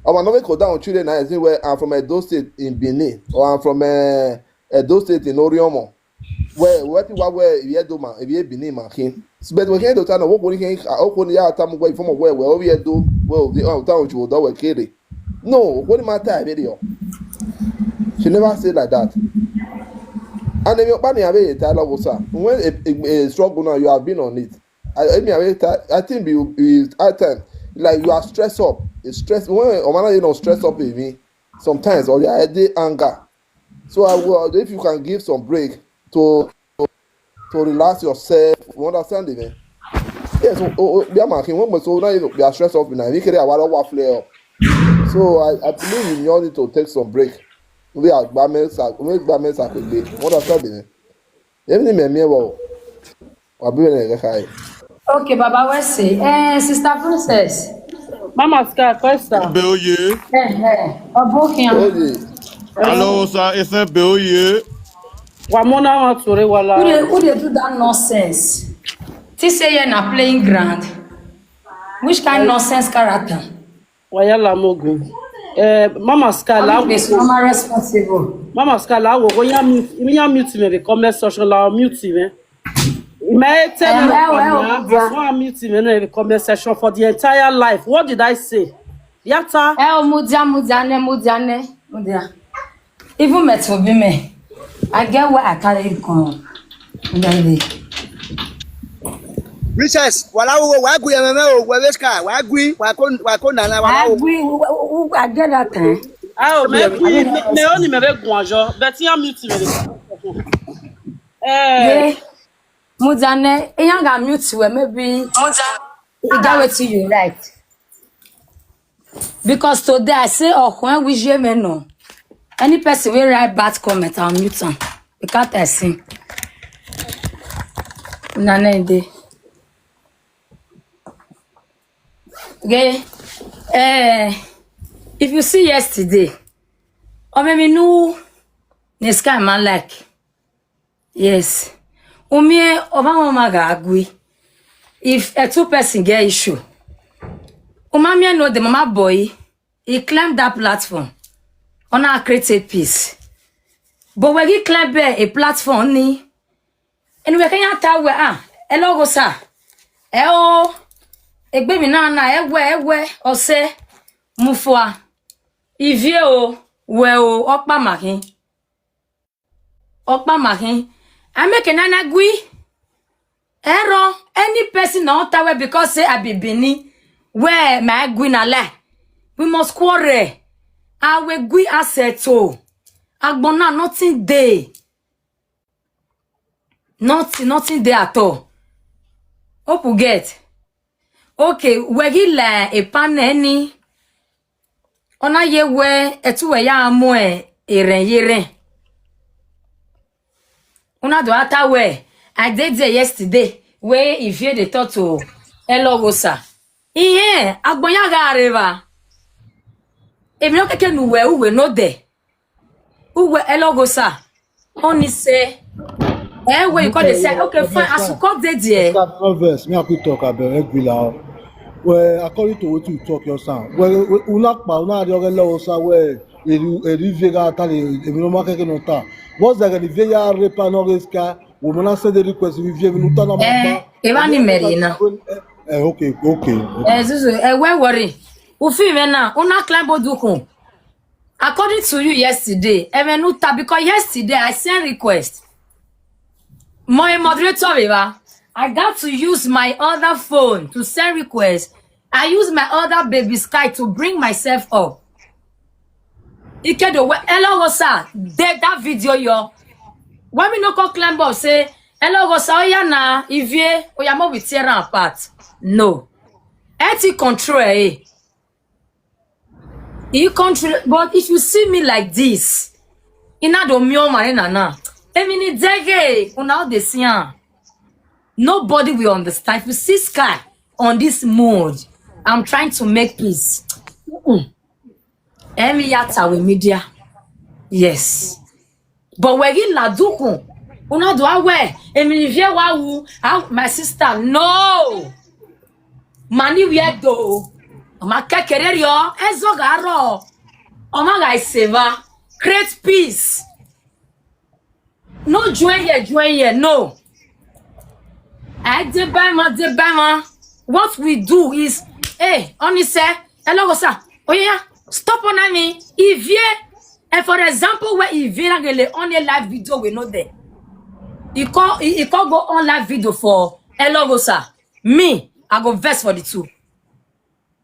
I want to go down children I think where I'm from Edo State in Bini or I'm from Edo State in Oriomo. Where Edo man if you Bini man king. But we can't do that. What we can open the time away from where we do well the town you will carry. No, what matter video. She never said like that. And if you're planning a way, when a struggle now, you have been on it. I think you at time like you are stressed up. It's stress when you know stress up with me sometimes or you are anger. So I will if you can give some break to relax yourself. You understand it? Yes, we are marking one, so now you are stressed up now. We carry a water flare up. So I believe you need to take some break. We are garments are could be. What understand it? Even me well. I'll be in Okay, Baba, we say, Sister Princess. Mama Scar, question. Billion. Obokian. Oh, Hello, sir. It's a billion. Wamona wa Tori wala. Who they do that nonsense? They say you're not playing grand. Which kind of nonsense character? Wayala mogo. Mama Scala. I'm responsible. Mama Scala, when you mute me, the comment section, I'll mute me. May tell you, I'm muting me in the comment section for the entire life. What did I say? Yata. Mudia. Even met will be me. I get where I carry come. Princess, wagui ememe webeska, wagui nana wala. I get that thing. Oh, me only me be guanjo, but you mute me. Mudane, you ga mute we maybe you get what you right. Because today I say when we je me no. Any person will write bad comment, I'll mute them. Because I sing. Nana ide. Okay. If you see yesterday, or maybe no, this guy man like, yes. Umie Obama ga agui. If a two person get issue, Umamia know the mama boy, he climbed that platform. On a created peace. But when he climb a platform ni, and we can tell where Eloghosa, baby nana, ewe, or say, Mufwa, Ivio, well, Okpa Mahin. I make an anagui. Error, any person not tower because say I be Bini, where my guinale. We must quarrel. I will gui asset to. Agbona nothing day. Nothing there at all. Hope we get. Okay, where he la a pan any. Ona ye we etu ya moe yere. Una do ata we. I did there yesterday. Where if you the thought to Eloghosa. Iye, agbonya ga areva. If you don't know where we know there. Who were Eloghosa? Only say, where you call the say, okay, fine, as you call the dear. Verse, me happy talk about regular. Well, according to what you talk your son. Well, una the other Eloghosa where you rivera tali, if you don't make no ta. What's that? The Veya Repanoreska, woman said the request if you have no ta. Evani Merina. Okay. Where worry? Ufi mena, una climb odukun. According to you yesterday, Emenuta, because yesterday I sent request. My moderator, I got to use my other phone to send request. I use my other baby Sky to bring myself up. Ikedo, Eloghosa, did that video yo. When we no call climb up, say, Eloghosa, oyana, ivye, oyamo we tear apart. No. Eti control, eh? You control, but if you see me like this, ina do mio marina na. Emini dege, una de sian. Nobody will understand. If you see Sky on this mood, I'm trying to make peace. Emi yata with media. Yes. But we get la dukun. Una do awe. Emini vie wa my sister. No. Mani weirdo. Oma kekere yo. Ezo garo. Oma ga iseva. Create peace. No join here. No. Debama. What we do is, only say, Eloghosa, oh yeah, stop on me. If you, and for example, where if you on a live video, we know there. You can't go on live video for Eloghosa. Me, I go verse for the two.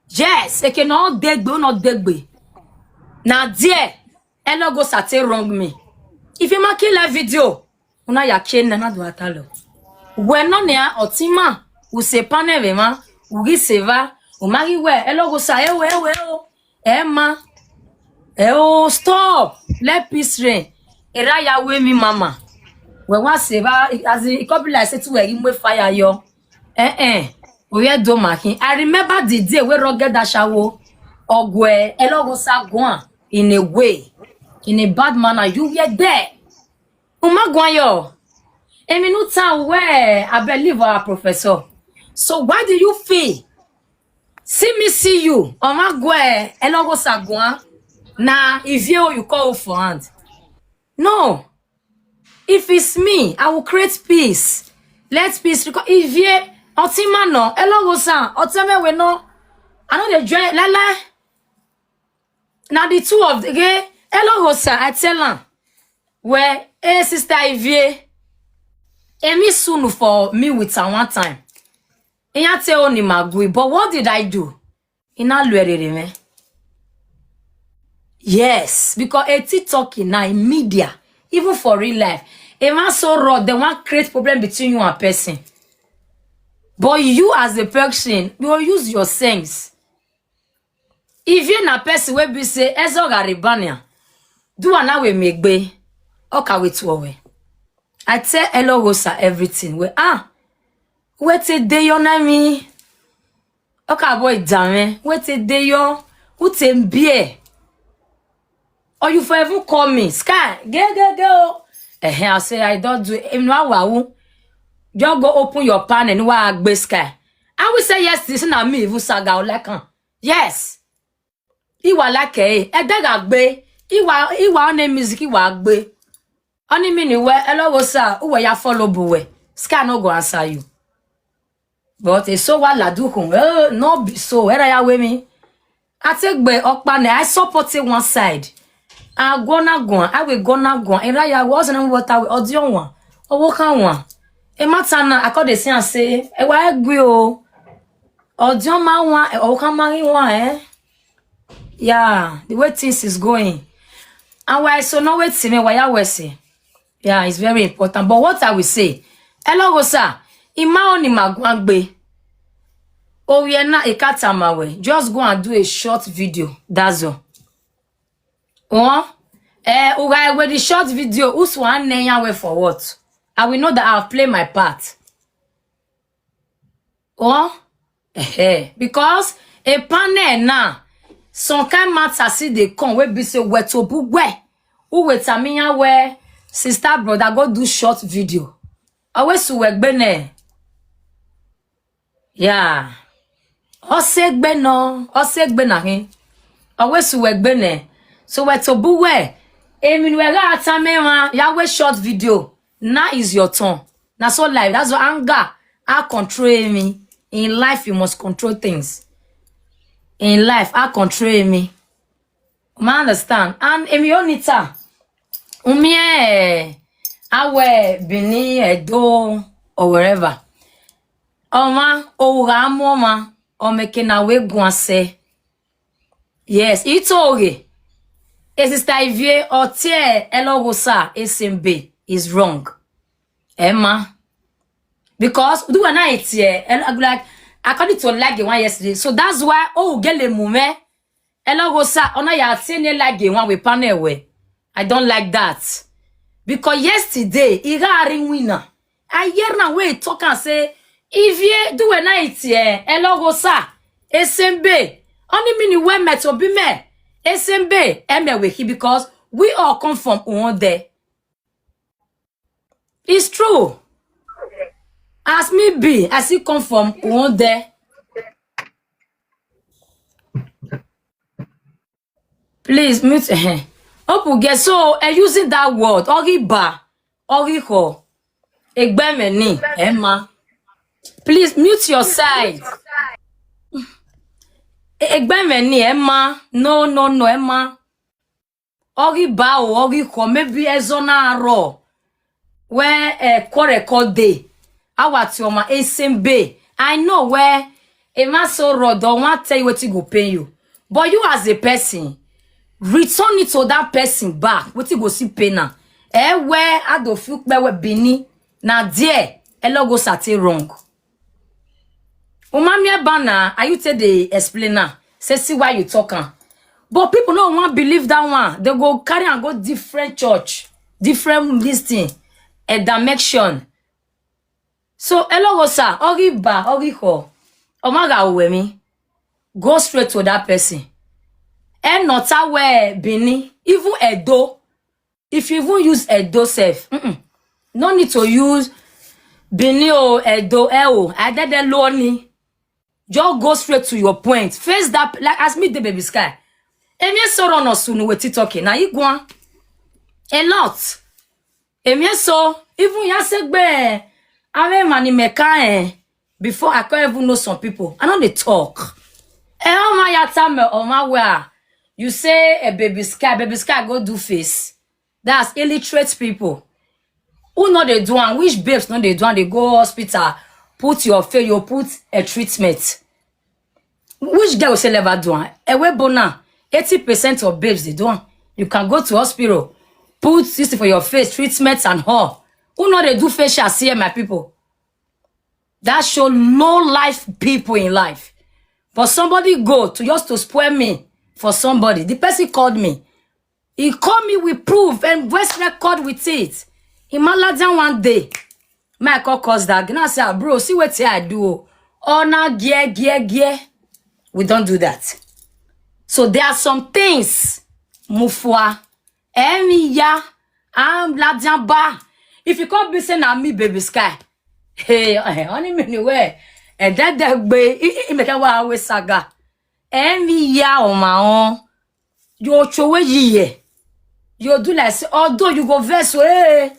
Yes, it cannot degbe. Now, dear, Eloghosa take wrong me. If you make live video, una ya ken na do atalo. We no ne otima, u se paneve ma, u gi seva, u magi we Eloghosa stop. Let peace reign. Era ya we mi mama. We wa seva as it copy like say to we we fire yo. We do making. I remember the day we rugged that shawo ogwe Eloghosa gwan in a way. In a bad manner, you were there. Umagwayo. Eminuta where I believe our professor. So why do you feel? See me see you. Omagwe Eloghosa gwan. Na if you call for hand. No. If it's me, I will create peace. Let peace because if you Otimano Eloghosa Otame we no. I know the joy lala. Now the two of the gay Eloghosa I tell her where sister Ivie Emi soon for me with her one time. Inya tell ni magui, but what did I do? Ina luerere me. Yes, because a TikTok now in media, even for real life, a man so raw, they want create problem between you and person. But you as a person, you will use your sense. If you're na person where be say, Ezo garibania, do an we make be, okay with way. I tell Eloghosa everything. Wait a day on me. Okay, boy, damn. Wait a day yo. Who tem beer? Or you forever call me Sky? Go. I say I don't do it. Just go open your pan and walk be Sky. I will say yes. This is not me. Vous saga like yes. Iwa like daga be. Iwa on the music. Iwa be. Only mini where Eloghosa who ya follow boy. Sky no go answer you. But it's so what la do no be so. Where are you with me? I take by Okpane. I support it one side. I will gonna go. And I wasn't what I will do one. Or walk on one. A matana, I call the same and say, why agree or do my one or come marry one, eh? Yeah, the way things is going. And why so no wait see me why I will say. Yeah, it's very important. But what I will say, Eloghosa, ima oni magwangbe. Oh, we are not a catamawe. Just go and do a short video. That's all. With the short video, who's one name way for what? I will know that I'll play my part. Because a panel now, some kind matter see they come, we be say where to book where. Who wait a minute where sister brother go do short video. Always to work bene. Yeah. Osegbe na hin. Always to work bene. So where to book where? Emi we ga atame ya we short video. Now is your turn. That's all life. That's what anger. I control me. In life you must control things. In life I control me. I understand. And emi onita. Umie awe Bini Edo or wherever. Oma ora mama o meke na we guanse. Yes, it's okay. Sister Ivie or tie Eloghosa SMB is wrong. Emma. Because do an night here, like according to like the one yesterday. So that's why get le mume. Eloghosa ona ya sene like the one we panel way. I don't like that. Because yesterday, Ira ring winner. I hear na way talk and say, if you do a night here, Eloghosa, SMB, only mini when met or be me, SMB, Emeweki, because we all come from one day. It's true. As me be, as he come from one day. Please mute. Get so using that word, Oriba, Oriho, Egbemeni, Emma. Please mute your side. Egbemeni, Emma. No, Emma. Oriba or Oriho, maybe a zona raw. Where a correct day. Our Tioma SMB. I know where a man so raw don't want to tell you what to go pay you. But you as a person, return it to that person back. What you go see pay now? Where I do feel where Bini na dear Eloghosa te wrong. Umamia bana, are you tell the explainer? Say see why you talking. But people don't want believe that one. They go carry and go different church, different listing, a dimension. So Eloghosa, Oriba, Oriho, Omaga Uwemi, go straight to that person. And not where Bini, even Edo, if you even use Edo self, no need to use Bini or Edo, I did the lonely. Just go straight to your point. Face that, like as me the baby sky. Emye so no sunu Wetin talking. Now you go on. A lot. Emye so, even yasegbe, ave mani meka before I can even know some people. I know they talk. Oh my yatame, oh my where. You say a baby sky go do face. That's illiterate people. Who know they do and which babes know they do and they go hospital, put your face, you put a treatment. Which girl will say never do one? Ewe bona, 80% of babes they do one. You can go to hospital, put this for your face, treatments and all. Who know they do facial see my people? That show low life people in life. For somebody go to just to spoil me for somebody. The person called me. He called me with proof and voice record with it. He maladian one day. My call calls that. And I said, bro, see what I do. Oh, now, gear. We don't do that. So there are some things. Mufwa. Emiya. I'm ladian ba. If you can't be saying I'm me, baby sky. Hey, only me anywhere. And that way, it make a way saga. Emiya on my own. You chowe ye. You do like, although you go verse way.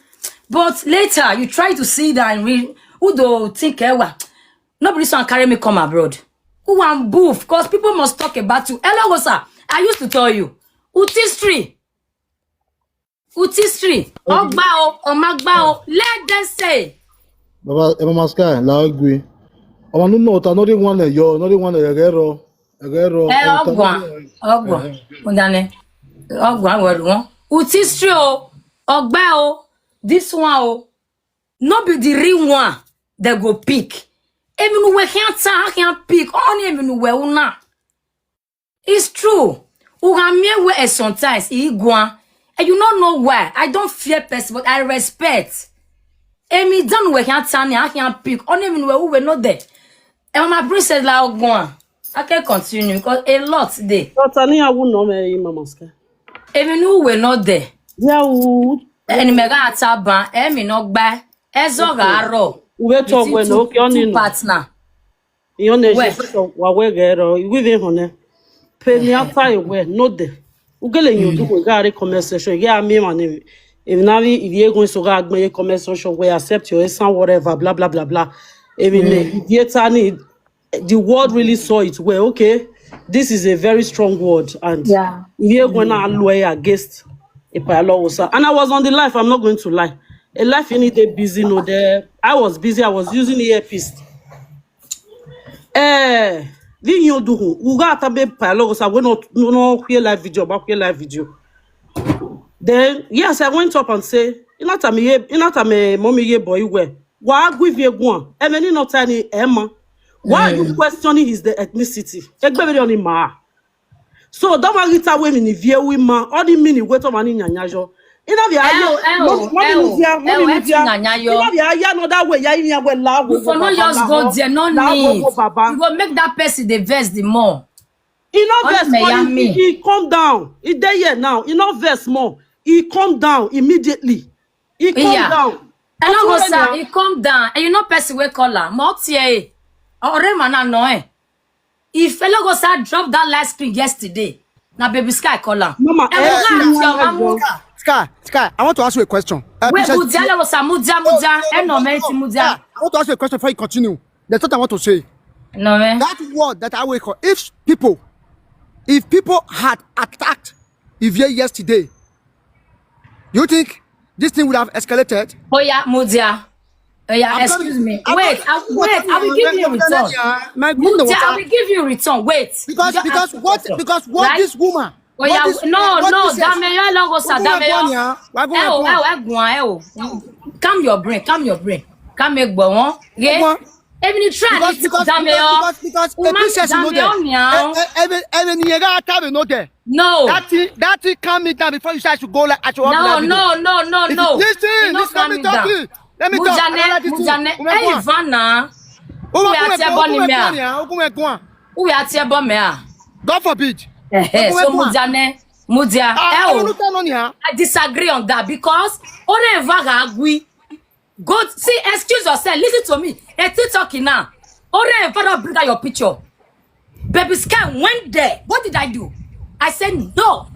But later, you try to see that and read. Who do think, nobody can carry me come abroad. Who want boof? Because people must talk about you. Eloghosa, I used to tell you. Utistry. Ogbao, Omagbao. Let them say. Baba, Mama Sky, la agree. I want to know that not one yo, not one Guerrero. Ogwa. Mundane. Ogwa, Utistry, Ogbao. This one, not be the real one that go pick. Even we can't pick. Only even we una. It's true. Ugamie we sometimes igwa, and you don't know why. I don't fear person, but I respect. Emi done we can't pick. Only even we not there. And my brain said la ogwa. I can continue because a lot there. Totally, I won't know me, Mama Sky. Even we not there. Yeah, and mega ataban emi no gba ezoga aro we talk when okay on partner you know wa we gero we dey hone penny after we no dey ugele you do we got a conversation yeah me man if now if you going so ga agbe conversation we accept your son whatever blah blah blah blah even the world really saw it well okay this is a very strong word and if you're going to lawyer against Eloghosa. And I was on the live, I'm not going to lie. A life you need a busy no there. I was busy, I was using the earpiece. Then you do who got a bit Eloghosa, we no hear live video, but hear live video. Then yes, I went up and say, you not a me mommy ye boy where. Why give you one? And then not any Emma. Why are you questioning his ethnicity? So don't worry that way in the view women all the mini wait on in nyanyajo. In a no that way ya we love you for not just go there no need you go make that person the verse the more he not verse more he come down he there here now he not verse more he come down immediately he come down Eloghosa he come down and you know person we call her more tie or man no if Eloghosa dropped that live screen yesterday, now baby Sky call her. Mama, Sky, I want to ask you a question. Wait, Eloghosa, Mudia, and no man, Mudia. I want to ask you a question before you continue. That's what I want to say. No man. That word that I will call, if people had attacked Ivie yesterday, you think this thing would have escalated? Oh yeah, Mudia. Yeah, excuse me. Wait, I will give you a return. I will give you a return. Wait. Because what right? This woman. Oh yeah, no, Dameyo Eloghosa, Dameyo. Calm your brain. Calm make one. Yeah. Even you try because because no. That thing calm me down before you say I should go like I should no. Listen, let me talk. Let me talk. Mujane, Ivana. Who are God forbid. So Mujane, Mudia, I I disagree on that because go see, excuse yourself, listen to me. It's talking now. Bring out your picture. Baby Sky went there. What did I do? I said no.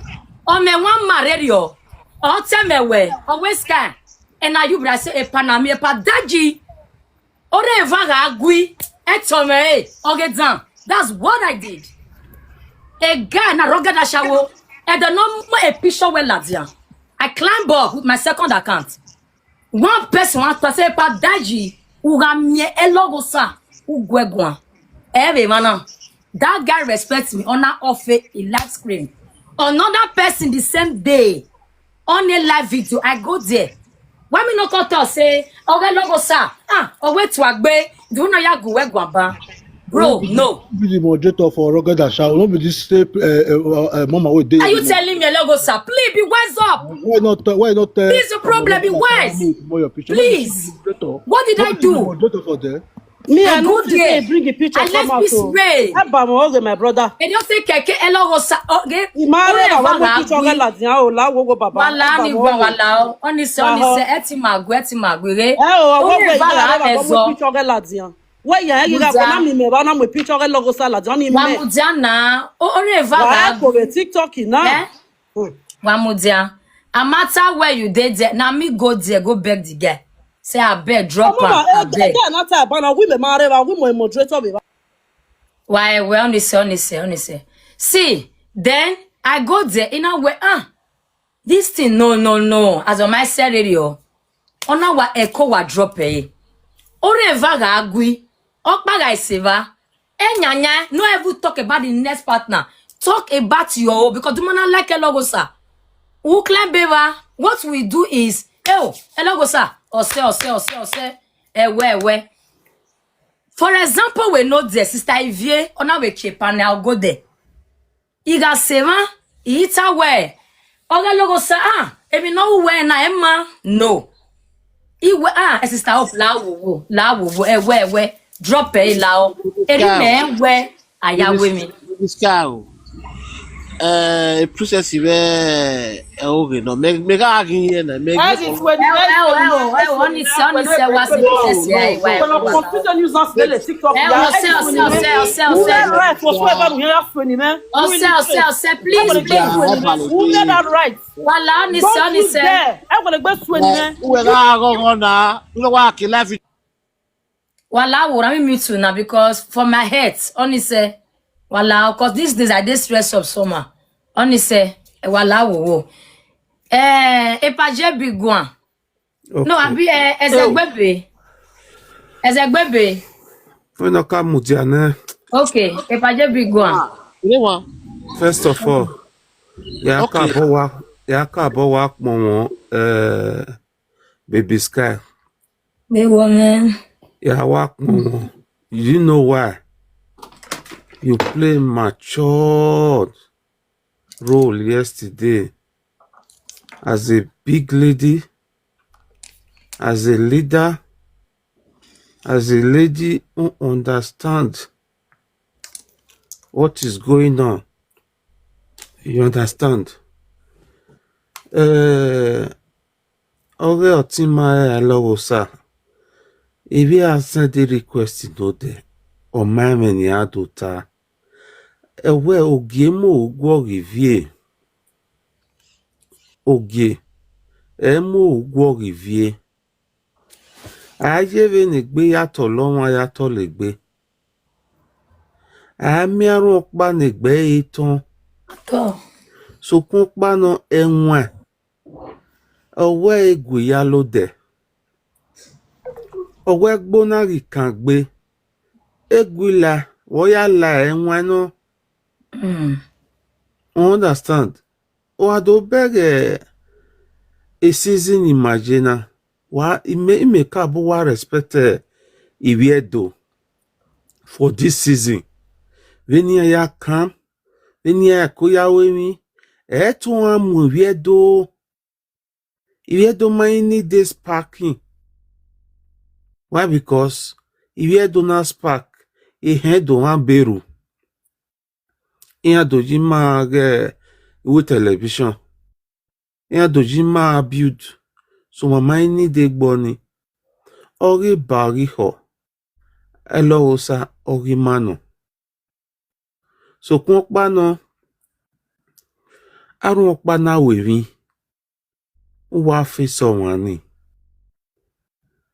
On me one maradio. Or tell me where. Always Sky. And now you say a panami a padaji. That's what I did. A guy na rogada shawo. And the number a picture well ladia. I climbed up with my second account. One person wants to say padaji. Ugamie Eloghosa. Ugwegwan. Every man. That guy respects me on that off a live screen. Another person the same day on a live video, I go there. Why me no come to say, Eloghosa, wait to agbe, do you know ya go wegwaba? Bro, no. Be the moderator for Rugged and Shout. Don't be this step, mama. Are you telling me, Eloghosa? Please be wise up. Why not? This the problem. Be wise. Please. What did I do? Moderator for there. Me, I know today bring a picture from out. I my brother. And you say keke Eloghosa. Okay. I want to picture la dia o la wo baba. Wala ni gwa wala. Onise eti magwe. Picture la dia. Why you got na me na me picture Eloghosa la dia ni me. Wamudia na. Oreva go TikTok na. Wamudia. A matter where you did there. Now me go there, go beg the guy. Say I beg, drop her. I beg. Why? Well, honestly. See, then I go there in a way. This thing, no. As on my said radio, on our echo wa drop eh. Ore vaga agui. Okbaga iseva. Nyanya. No ever talk about the next partner. Talk about your because the man like Eloghosa. Ukle beva. What we do is, Eloghosa. Ose. Where. For example, we know the sister Ivie, on our chepan, I'll go there. Iga seven, ita where. Eloghosa, emi no where na emma, no. Iwe sister of lawo, where, drop a lao. Eri me where ayawe me. This cow. Process okay no make again na make was the process here why confusion use us the TikTok please who get that right wala ni se I want to go swing we ga go na no wa ki life wala wo am mute na because for my head only say wala, cause these days I did stress of summer. Only say wala wo. Epaje biguan. No, abi ezegbebe. We no come mudiane. Okay, epaje biguan. First of all, ya ka bo wa mo Baby Sky. Me woman. Ya wa mo. You know why? You play matured role yesterday as a big lady, as a leader, as a lady who understands what is going on. You understand? Ore Otima Eloghosa, if you have sent a request no there. O mame ni adota ewe ogie mo ogwo rivie ogie mo ogwo rivie ayeve ni gbe yato lohun yato le gbe ami arun pa ni gbe itan to so kun pa no enwan owe egwe ya lode owe gbona ri kan gbe Egwila, woya la enwano. Understand? Wado beg a season imagine. Wa ime kabu wa respect Iviedo for this season. Venia ya kam, venia ya kuya wemi. Tu amu Iviedo might need this parking. Why? Because Iviedo na spark. Do one beru. Iya doji ma with television. Ya doji ma build. So mama ni de gboni. Ori bari ho. Eloghosa ori mano. So kwokpa no. Arun okpa na wevi. Uwa fe so wani.